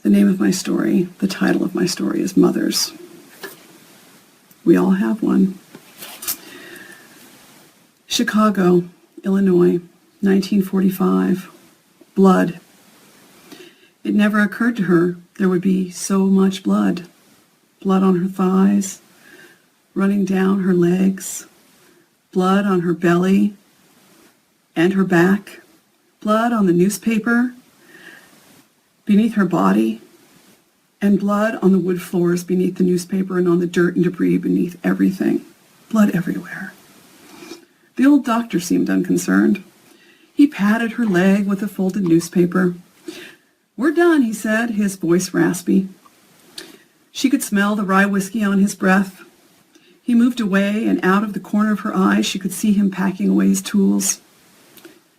The name of my story, the title of my story is Mothers. We all have one. Chicago, Illinois, 1945. Blood. It never occurred to her there would be so much blood. Blood on her thighs, running down her legs, blood on her belly and her back, blood on the newspaper beneath her body, and blood on the wood floors beneath the newspaper and on the dirt and debris beneath everything. Blood everywhere. The old doctor seemed unconcerned. He patted her leg with a folded newspaper. "We're done," he said, his voice raspy. She could smell the rye whiskey on his breath. He moved away, and out of the corner of her eye she could see him packing away his tools.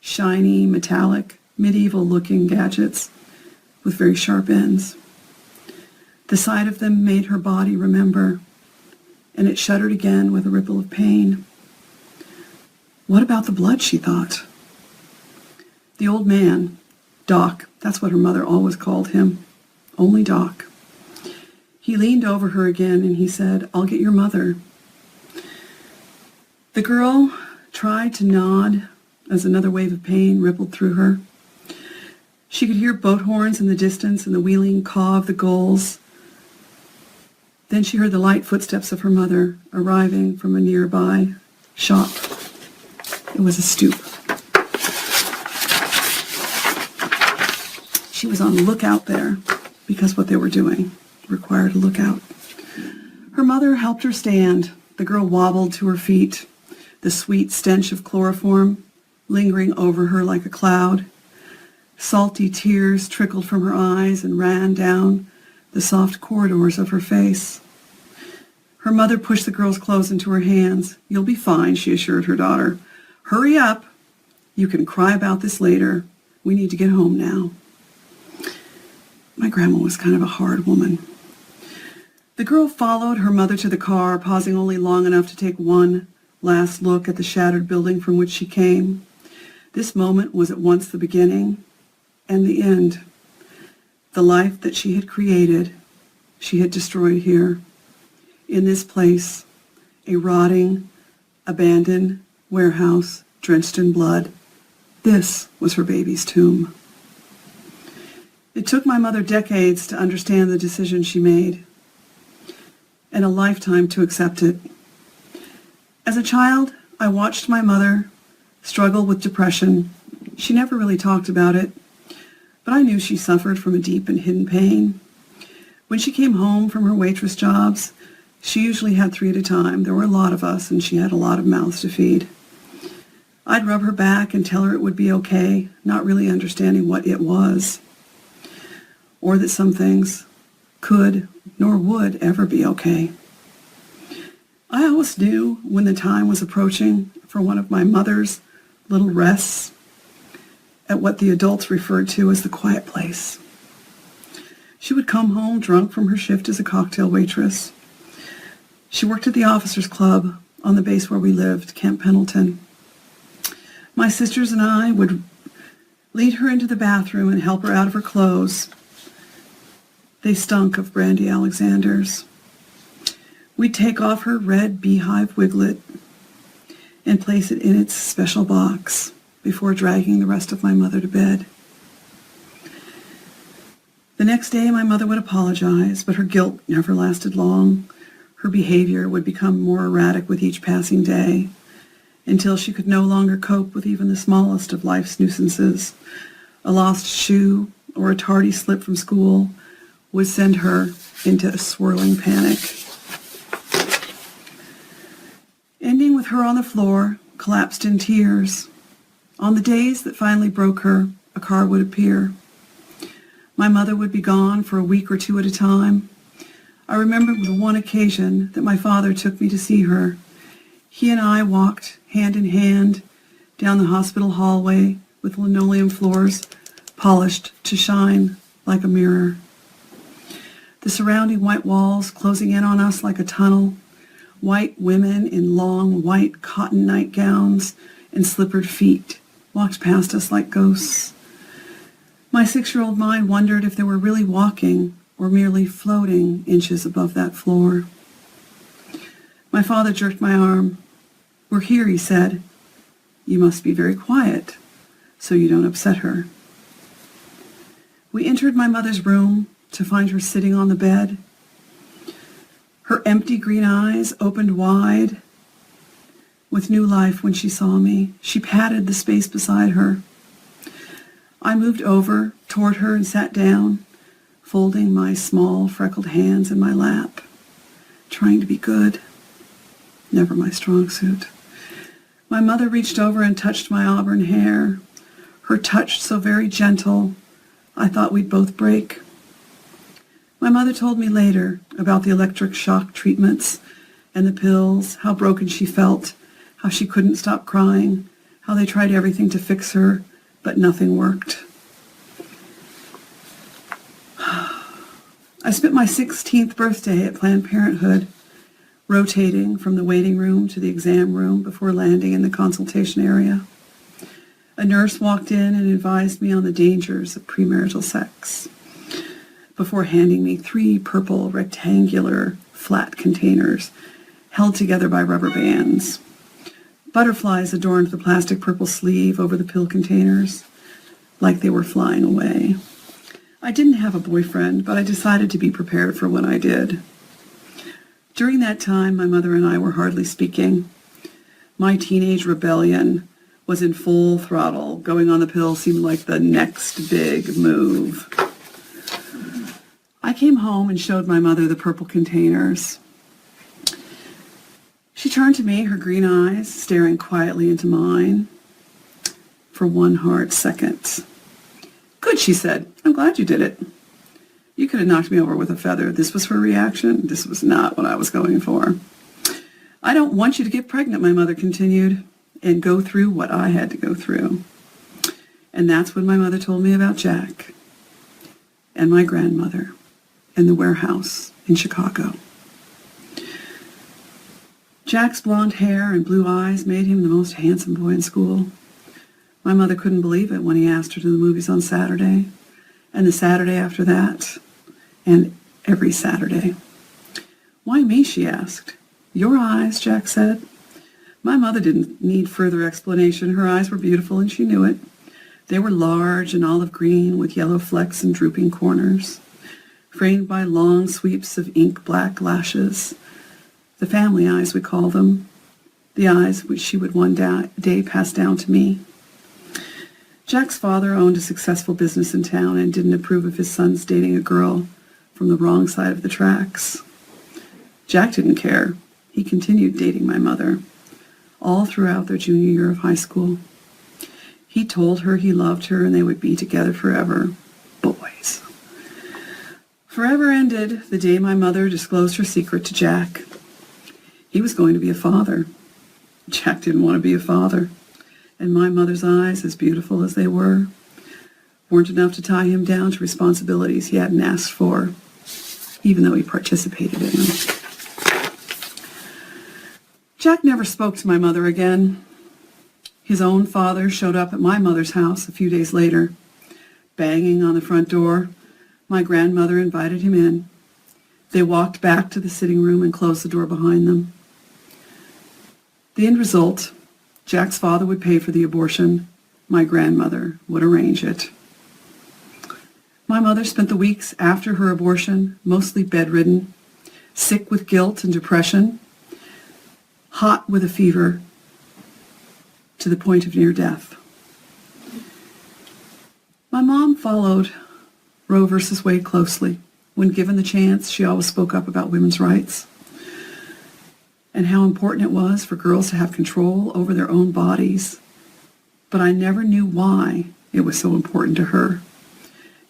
Shiny, metallic, medieval-looking gadgets with very sharp ends. The sight of them made her body remember, and it shuddered again with a ripple of pain. What about the blood, she thought. The old man, Doc, that's what her mother always called him, only Doc. He leaned over her again and he said, "I'll get your mother." The girl tried to nod as another wave of pain rippled through her. She could hear boat horns in the distance and the wheeling caw of the gulls. Then she heard the light footsteps of her mother arriving from a nearby shop. It was a stoop. She was on the lookout there because what they were doing required a lookout. Her mother helped her stand. The girl wobbled to her feet, the sweet stench of chloroform lingering over her like a cloud. Salty tears trickled from her eyes and ran down the soft corridors of her face. Her mother pushed the girl's clothes into her hands. "You'll be fine," she assured her daughter. "Hurry up. You can cry about this later. We need to get home now." My grandma was kind of a hard woman. The girl followed her mother to the car, pausing only long enough to take one last look at the shattered building from which she came. This moment was at once the beginning and the end. The life that she had created, she had destroyed here. In this place, a rotting, abandoned warehouse drenched in blood. This was her baby's tomb. It took my mother decades to understand the decision she made, and a lifetime to accept it. As a child, I watched my mother struggle with depression. She never really talked about it, but I knew she suffered from a deep and hidden pain. When she came home from her waitress jobs, she usually had 3 at a time. There were a lot of us, and she had a lot of mouths to feed. I'd rub her back and tell her it would be okay, not really understanding what it was, or that some things could nor would ever be okay. I always knew when the time was approaching for one of my mother's little rests at what the adults referred to as the quiet place. She would come home drunk from her shift as a cocktail waitress. She worked at the officers' club on the base where we lived, Camp Pendleton. My sisters and I would lead her into the bathroom and help her out of her clothes. They stunk of Brandy Alexander's. We'd take off her red beehive wiglet and place it in its special box before dragging the rest of my mother to bed. The next day, my mother would apologize, but her guilt never lasted long. Her behavior would become more erratic with each passing day, until she could no longer cope with even the smallest of life's nuisances. A lost shoe or a tardy slip from school would send her into a swirling panic. Ending with her on the floor, collapsed in tears. On the days that finally broke her, a car would appear. My mother would be gone for a week or 2 at a time. I remember the one occasion that my father took me to see her. He and I walked hand in hand down the hospital hallway with linoleum floors polished to shine like a mirror. The surrounding white walls closing in on us like a tunnel. White women in long white cotton nightgowns and slippered feet walked past us like ghosts. My 6-year-old mind wondered if they were really walking or merely floating inches above that floor. My father jerked my arm. "We're here," he said. "You must be very quiet so you don't upset her." We entered my mother's room to find her sitting on the bed. Her empty green eyes opened wide with new life when she saw me. She patted the space beside her. I moved over toward her and sat down, folding my small freckled hands in my lap, trying to be good. Never my strong suit. My mother reached over and touched my auburn hair, her touch so very gentle, I thought we'd both break. My mother told me later about the electric shock treatments and the pills, how broken she felt, how she couldn't stop crying, how they tried everything to fix her, but nothing worked. I spent my 16th birthday at Planned Parenthood, rotating from the waiting room to the exam room before landing in the consultation area. A nurse walked in and advised me on the dangers of premarital sex before handing me 3 purple rectangular flat containers held together by rubber bands. Butterflies adorned the plastic purple sleeve over the pill containers, like they were flying away. I didn't have a boyfriend, but I decided to be prepared for when I did. During that time, my mother and I were hardly speaking. My teenage rebellion was in full throttle. Going on the pill seemed like the next big move. I came home and showed my mother the purple containers. She turned to me, her green eyes staring quietly into mine for one hard second. "Good," she said. "I'm glad you did it. You could have knocked me over with a feather." This was her reaction. This was not what I was going for. "I don't want you to get pregnant," my mother continued, "and go through what I had to go through." And that's when my mother told me about Jack and my grandmother and the warehouse in Chicago. Jack's blonde hair and blue eyes made him the most handsome boy in school. My mother couldn't believe it when he asked her to the movies on Saturday, and the Saturday after that, and every Saturday. "Why me?" she asked. "Your eyes," Jack said. My mother didn't need further explanation. Her eyes were beautiful, and she knew it. They were large and olive green with yellow flecks and drooping corners, framed by long sweeps of ink-black lashes. The family eyes, we call them, the eyes which she would one day pass down to me. Jack's father owned a successful business in town and didn't approve of his sons dating a girl from the wrong side of the tracks. Jack didn't care. He continued dating my mother all throughout their junior year of high school. He told her he loved her and they would be together forever. Boys. Forever ended the day my mother disclosed her secret to Jack. He was going to be a father. Jack didn't want to be a father. And my mother's eyes, as beautiful as they were, weren't enough to tie him down to responsibilities he hadn't asked for, even though he participated in them. Jack never spoke to my mother again. His own father showed up at my mother's house a few days later, banging on the front door. My grandmother invited him in. They walked back to the sitting room and closed the door behind them. The end result: Jack's father would pay for the abortion. My grandmother would arrange it. My mother spent the weeks after her abortion mostly bedridden, sick with guilt and depression, hot with a fever, to the point of near death. My mom followed Roe versus Wade closely. When given the chance, she always spoke up about women's rights and how important it was for girls to have control over their own bodies. But I never knew why it was so important to her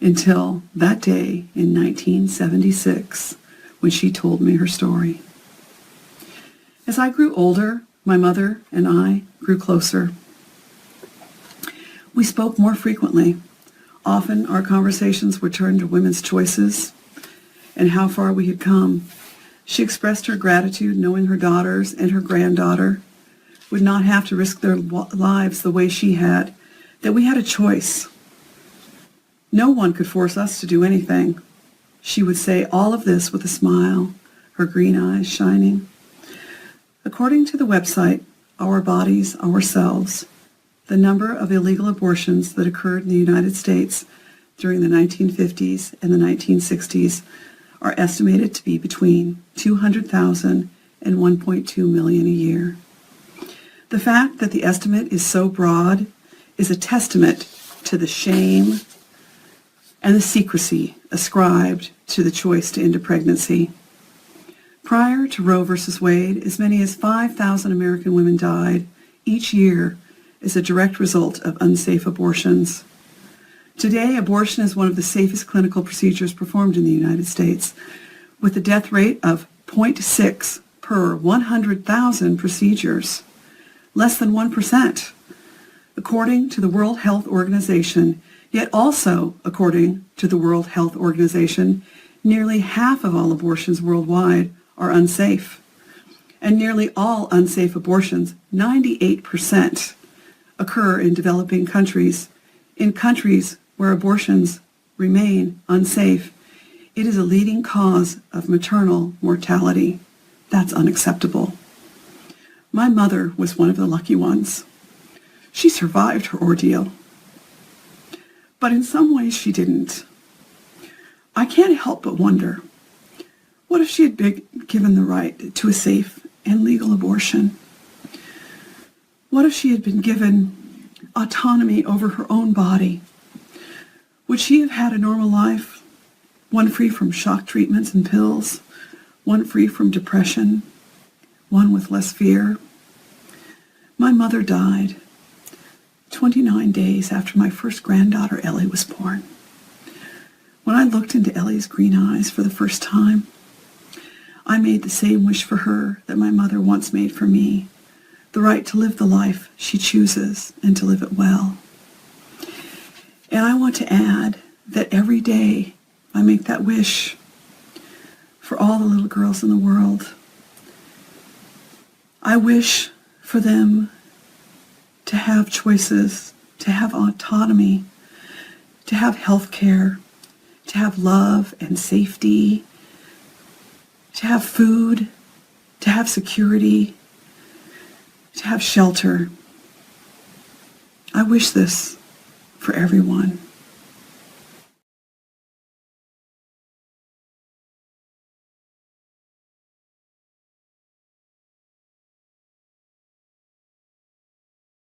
until that day in 1976 when she told me her story. As I grew older, my mother and I grew closer. We spoke more frequently. Often our conversations would turn to women's choices and how far we had come. She expressed her gratitude knowing her daughters and her granddaughter would not have to risk their lives the way she had, that we had a choice. No one could force us to do anything. She would say all of this with a smile, her green eyes shining. According to the website, Our Bodies, Ourselves, the number of illegal abortions that occurred in the United States during the 1950s and the 1960s are estimated to be between 200,000 and 1.2 million a year. The fact that the estimate is so broad is a testament to the shame and the secrecy ascribed to the choice to end a pregnancy. Prior to Roe v. Wade, as many as 5,000 American women died each year as a direct result of unsafe abortions. Today, abortion is one of the safest clinical procedures performed in the United States, with a death rate of 0.6 per 100,000 procedures, less than 1%, according to the World Health Organization. Yet also, according to the World Health Organization, nearly half of all abortions worldwide are unsafe. And nearly all unsafe abortions, 98%, occur in developing countries. In countries where abortions remain unsafe, it is a leading cause of maternal mortality. That's unacceptable. My mother was one of the lucky ones. She survived her ordeal. But in some ways she didn't. I can't help but wonder, what if she had been given the right to a safe and legal abortion? What if she had been given autonomy over her own body? Would she have had a normal life, one free from shock treatments and pills, one free from depression, one with less fear? My mother died 29 days after my first granddaughter, Ellie, was born. When I looked into Ellie's green eyes for the first time, I made the same wish for her that my mother once made for me, the right to live the life she chooses and to live it well. And I want to add that every day I make that wish for all the little girls in the world. I wish for them to have choices, to have autonomy, to have health care, to have love and safety, to have food, to have security, to have shelter. I wish this for everyone.